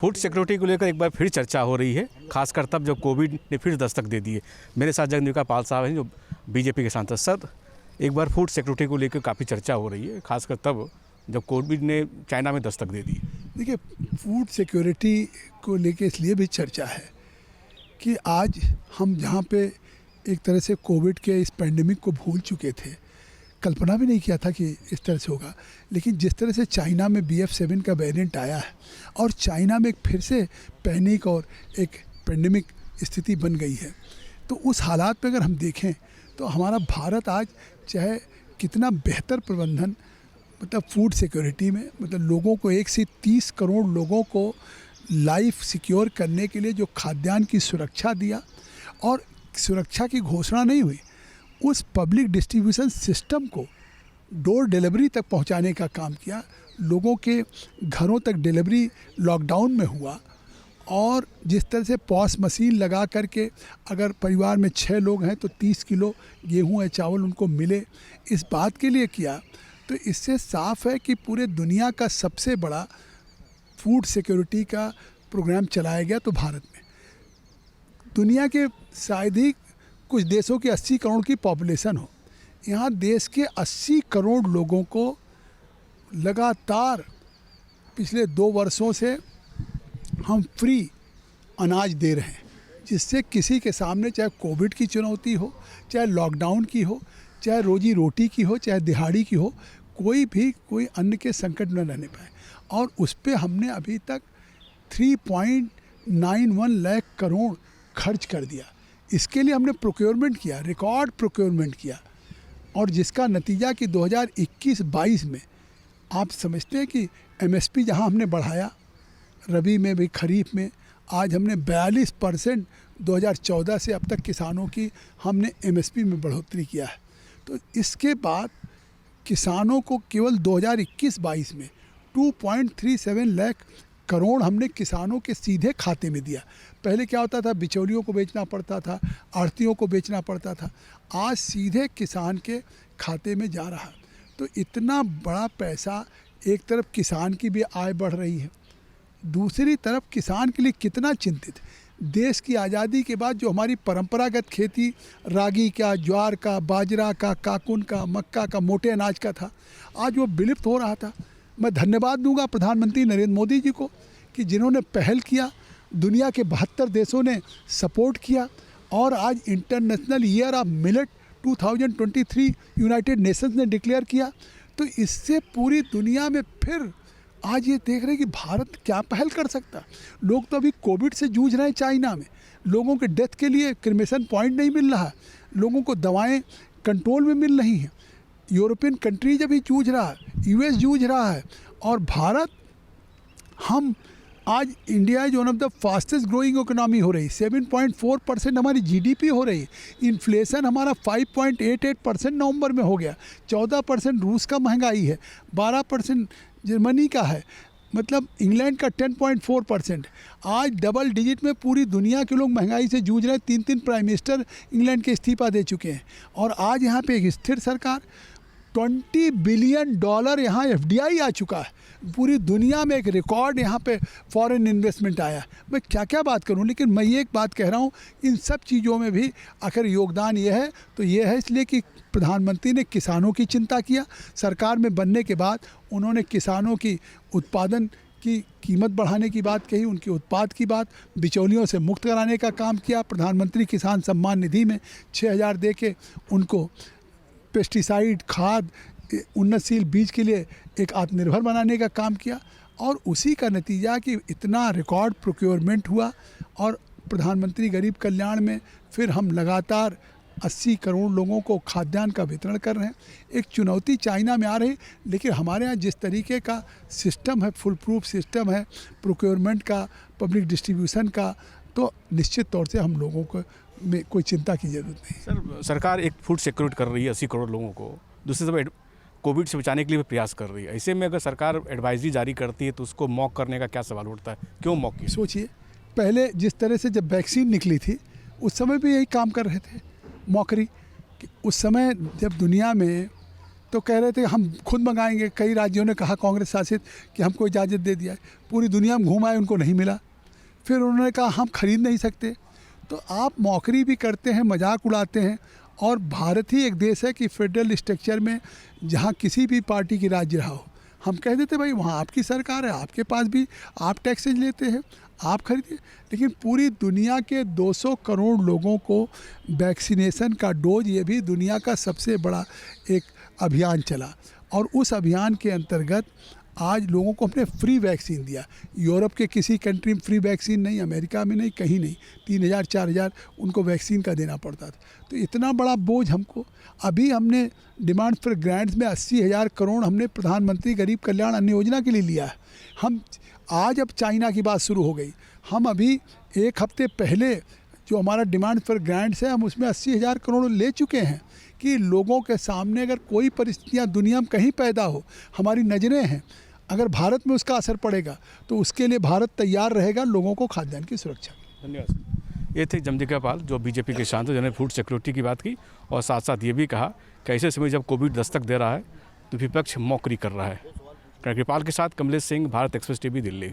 Food security को लेकर एक बार फिर चर्चा हो रही है, खासकर तब जब कोविड ने फिर दस्तक दे दी है। मेरे साथ जगदम्बिका पाल साहब हैं जो बीजेपी के सांसद। सर, एक बार फूड सिक्योरिटी को लेकर काफ़ी चर्चा हो रही है, खासकर तब जब कोविड ने चाइना में दस्तक दे दी। देखिए, फूड सिक्योरिटी को लेकर इसलिए भी चर्चा है कि आज हम जहाँ पे एक तरह से कोविड के इस पैंडेमिक को भूल चुके थे, कल्पना भी नहीं किया था कि इस तरह से होगा, लेकिन जिस तरह से चाइना में BF7 का वेरिएंट आया है और चाइना में एक फिर से पैनिक और एक पैंडेमिक स्थिति बन गई है, तो उस हालात में अगर हम देखें तो हमारा भारत आज चाहे कितना बेहतर प्रबंधन मतलब फूड सिक्योरिटी में, मतलब लोगों को 1 से 30 करोड़ लोगों को लाइफ सिक्योर करने के लिए जो खाद्यान्न की सुरक्षा दिया, और सुरक्षा की घोषणा नहीं हुई, उस पब्लिक डिस्ट्रीब्यूशन सिस्टम को डोर डिलीवरी तक पहुंचाने का काम किया। लोगों के घरों तक डिलीवरी लॉकडाउन में हुआ, और जिस तरह से पॉस मशीन लगा करके अगर परिवार में 6 लोग हैं तो 30 किलो गेहूं या चावल उनको मिले, इस बात के लिए किया। तो इससे साफ है कि पूरे दुनिया का सबसे बड़ा फूड सिक्योरिटी का प्रोग्राम चलाया गया तो भारत में। दुनिया के शायद ही कुछ देशों की 80 करोड़ की पॉपुलेशन हो, यहाँ देश के 80 करोड़ लोगों को लगातार पिछले 2 वर्षों से हम फ्री अनाज दे रहे हैं, जिससे किसी के सामने चाहे कोविड की चुनौती हो, चाहे लॉकडाउन की हो, चाहे रोजी रोटी की हो, चाहे दिहाड़ी की हो, कोई अन्न के संकट न रहने पाए। और उस पर हमने अभी तक 3.91 लाख करोड़ खर्च कर दिया। इसके लिए हमने प्रोक्योरमेंट किया, रिकॉर्ड प्रोक्योरमेंट किया, और जिसका नतीजा कि 2021-22 में आप समझते हैं कि MSP जहां हमने बढ़ाया, रबी में भी खरीफ में, आज हमने 42% 2014 से अब तक किसानों की हमने MSP में बढ़ोतरी किया है। तो इसके बाद किसानों को केवल 2021-22 में 2.37 लाख करोड़ हमने किसानों के सीधे खाते में दिया। पहले क्या होता था, बिचौलियों को बेचना पड़ता था, आढ़तियों को बेचना पड़ता था, आज सीधे किसान के खाते में जा रहा। तो इतना बड़ा पैसा, एक तरफ किसान की भी आय बढ़ रही है, दूसरी तरफ किसान के लिए कितना चिंतित। देश की आज़ादी के बाद जो हमारी परंपरागत खेती रागी का, ज्वार का, बाजरा का, काकुन का, मक्का का, मोटे अनाज का था, आज वो विलुप्त हो रहा था। मैं धन्यवाद दूंगा प्रधानमंत्री नरेंद्र मोदी जी को कि जिन्होंने पहल किया, दुनिया के 72 देशों ने सपोर्ट किया, और आज international year of millet 2023 United Nations ने डिक्लेयर किया। तो इससे पूरी दुनिया में फिर आज ये देख रहे हैं कि भारत क्या पहल कर सकता। लोग तो अभी कोविड से जूझ रहे हैं चाइना में, लोगों के डेथ के लिए क्रिमेशन पॉइंट नहीं मिल रहा, लोगों को दवाएं कंट्रोल में मिल रही हैं, यूरोपियन कंट्रीज अभी जूझ रहा है, US जूझ रहा है, और भारत, हम आज India is one of the fastest growing economy हो रही, 7.4% हमारी GDP हो रही, इन्फ्लेशन हमारा 5.88% नवंबर में हो गया, 14% रूस का महंगाई है, 12% जर्मनी का है, मतलब इंग्लैंड का 10.4%। आज डबल डिजिट में पूरी दुनिया के लोग महंगाई से जूझ रहे हैं। 3 प्राइम मिनिस्टर इंग्लैंड के इस्तीफा दे चुके हैं, और आज यहाँ पे एक स्थिर सरकार, $20 बिलियन यहाँ FDI आ चुका है। पूरी दुनिया में एक रिकॉर्ड यहाँ पे फॉरेन इन्वेस्टमेंट आया। मैं क्या क्या बात करूँ, लेकिन मैं ये एक बात कह रहा हूँ, इन सब चीज़ों में भी आखिर योगदान ये है तो ये है इसलिए कि प्रधानमंत्री ने किसानों की चिंता किया। सरकार में बनने के बाद उन्होंने किसानों की उत्पादन की कीमत बढ़ाने की बात कही, उनके उत्पाद की बात, बिचौलियों से मुक्त कराने का काम किया। प्रधानमंत्री किसान सम्मान निधि में 6,000 दे के उनको पेस्टिसाइड, खाद, उन्नतशील बीज के लिए एक आत्मनिर्भर बनाने का काम किया, और उसी का नतीजा कि इतना रिकॉर्ड प्रोक्योरमेंट हुआ। और प्रधानमंत्री गरीब कल्याण में फिर हम लगातार 80 करोड़ लोगों को खाद्यान्न का वितरण कर रहे हैं। एक चुनौती चाइना में आ रही, लेकिन हमारे यहाँ जिस तरीके का सिस्टम है, फुल प्रूफ सिस्टम है प्रोक्योरमेंट का, पब्लिक डिस्ट्रीब्यूशन का, तो निश्चित तौर से हम लोगों को में कोई चिंता की जरूरत नहीं। सर, सरकार एक फूड सिक्योरिटी कर रही है 80 करोड़ लोगों को, दूसरी तरफ कोविड से बचाने के लिए भी प्रयास कर रही है। ऐसे में अगर सरकार एडवाइजरी जारी करती है तो उसको मॉक करने का क्या सवाल उठता है, क्यों मॉक किया? सोचिए, पहले जिस तरह से जब वैक्सीन निकली थी उस समय भी यही काम कर रहे थे, मॉकरी। उस समय जब दुनिया में तो कह रहे थे हम खुद मंगाएंगे। कई राज्यों ने कहा कांग्रेस शासित कि हमको इजाज़त दे दिया है, पूरी दुनिया में घूम आए, उनको नहीं मिला। फिर उन्होंने कहा हम खरीद नहीं सकते। तो आप मौकरी भी करते हैं, मजाक उड़ाते हैं। और भारत ही एक देश है कि फेडरल स्ट्रक्चर में जहाँ किसी भी पार्टी की राज्य रहा हो, हम कह देते भाई वहाँ आपकी सरकार है, आपके पास भी आप टैक्सेज लेते हैं, आप खरीदिए। लेकिन पूरी दुनिया के 200 करोड़ लोगों को वैक्सीनेशन का डोज, ये भी दुनिया का सबसे बड़ा एक अभियान चला और उस अभियान के अंतर्गत आज लोगों को हमने फ्री वैक्सीन दिया। यूरोप के किसी कंट्री में फ्री वैक्सीन नहीं, अमेरिका में नहीं, कहीं नहीं। 3,000 4,000 उनको वैक्सीन का देना पड़ता था। तो इतना बड़ा बोझ हमको, अभी हमने डिमांड फॉर ग्रांट्स में 80,000 करोड़ हमने प्रधानमंत्री गरीब कल्याण अन्न योजना के लिए लिया है। हम आज, अब चाइना की बात शुरू हो गई, हम अभी एक हफ्ते पहले जो हमारा डिमांड फॉर ग्रांट्स है, हम उसमें 80,000 करोड़ ले चुके हैं कि लोगों के सामने अगर कोई परिस्थितियाँ दुनिया में कहीं पैदा हो, हमारी नज़रें हैं, अगर भारत में उसका असर पड़ेगा तो उसके लिए भारत तैयार रहेगा लोगों को खाद्यान्न की सुरक्षा। धन्यवाद। ये थे जमजिका पाल जो बीजेपी के सांसद, जिन्होंने फूड सिक्योरिटी की बात की और साथ साथ ये भी कहा कि ऐसे समय जब कोविड दस्तक दे रहा है तो विपक्ष मौकरी कर रहा है। कृपाल के साथ कमलेश सिंह, भारत एक्सप्रेस टीवी, दिल्ली।